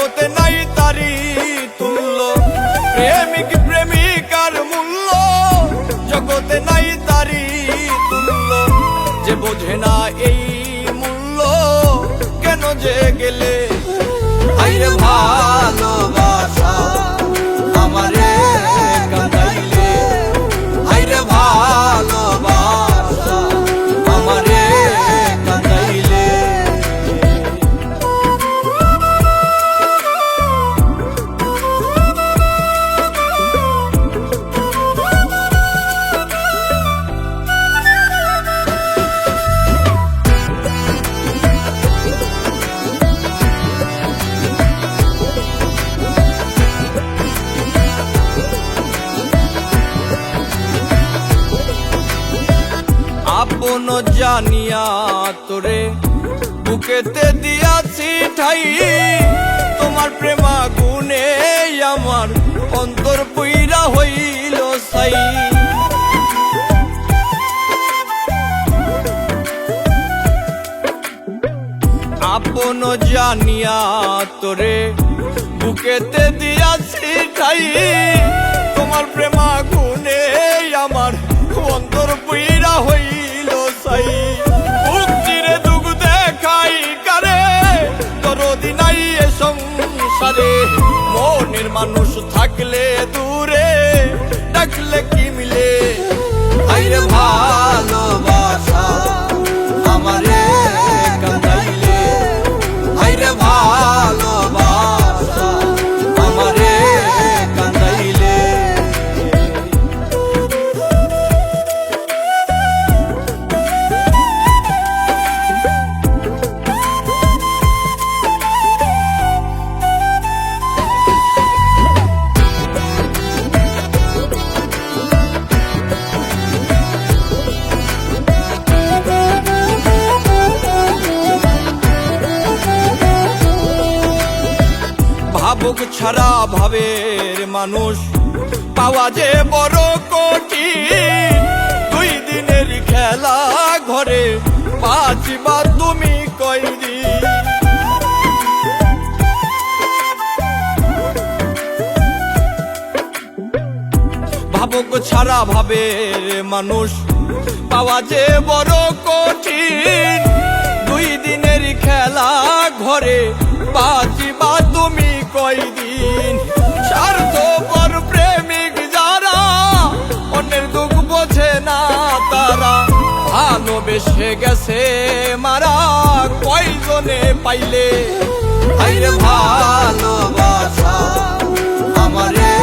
জগতে নাই তারি তুল্য, প্রেমিক প্রেমিকার মূল্য জগতে নাই তারি তুল্য। যে বোঝে না এই মূল্য কেন যে গেলে, আইরে ভালোবাসা আমারে কাঁদাইলে, আইরে ভালোবাসা আমারে কাঁদাইলে। আপন জানিয়া তোরে বুকেতে দিয়াছি ঠাই, তোমার প্রেমা গুণে আমার অন্তর পুইরা হইল সাই। আপন জানিয়া তোরে বুকেতে দিয়াছি ঠাই, তোমার প্রেমা গুণে আমার অন্তর পুইরা হইল সাই। মুক্তিরে দুঃখ দেখাই কারে, দরদি নাই এ সংসারে। মনের মানুষ থাকলে দূরে, ডাকলে কি মিলে, আইরে ভালোবাসা আমারে কাঁদাইলে, আইরে ভালোবাসা আমারে কাঁদাইলে। ভাবুক ছাড়া ভাবের মানুষ পাওয়া যে বড় কঠিন। 2 দিনের খেলা ঘরে বাঁচিবার তুমি কয়দিন। ভাবুক ছাড়া ভাবের মানুষ পাওয়া যে বড় কঠিন। 2 দিনের খেলা ঘরে বাঁচিবা তুমি কয়দিন। স্বার্থপর প্রেমিক যারা, অন্যের দুঃখ বোঝে না তারা, ভালোবেসে গেছে মারা কয়জনে পাইলে, আইরে ভালোবাসা আমারে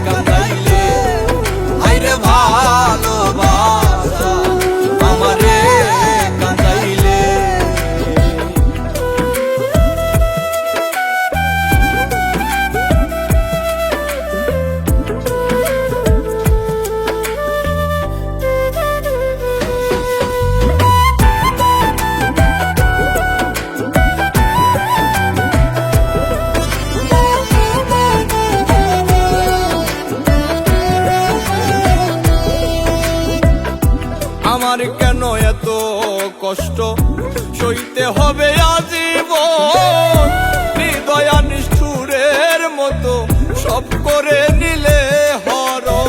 কাঁদাইলে, আইরে ভালোবাসা আমারে কাঁদাইলে। আমার কেন এত কষ্ট সইতে হবে আজীবন, হৃদয়া নিষ্ঠুরের মতো সব করে নিলে হরণ।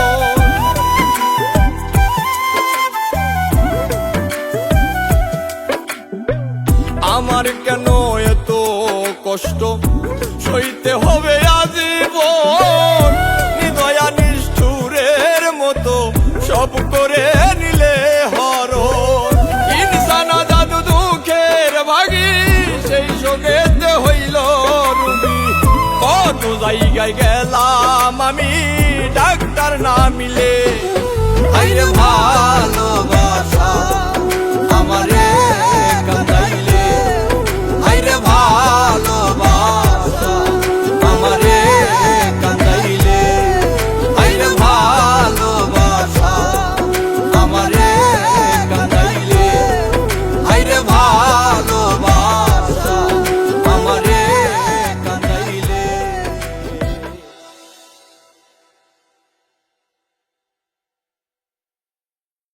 আমার কেন এত কষ্ট সইতে হবে আজীবন, হৃদয়া নিষ্ঠুরের মতো সব করে নিলে হরণ। ইনসান আজাদ দুঃখের ভাগী, সেই সঙ্গেতে হইল রুগী। কত জায়গায় গেলাম আমি, ডাক্তার না মিলে, আইরে ভালোবাসা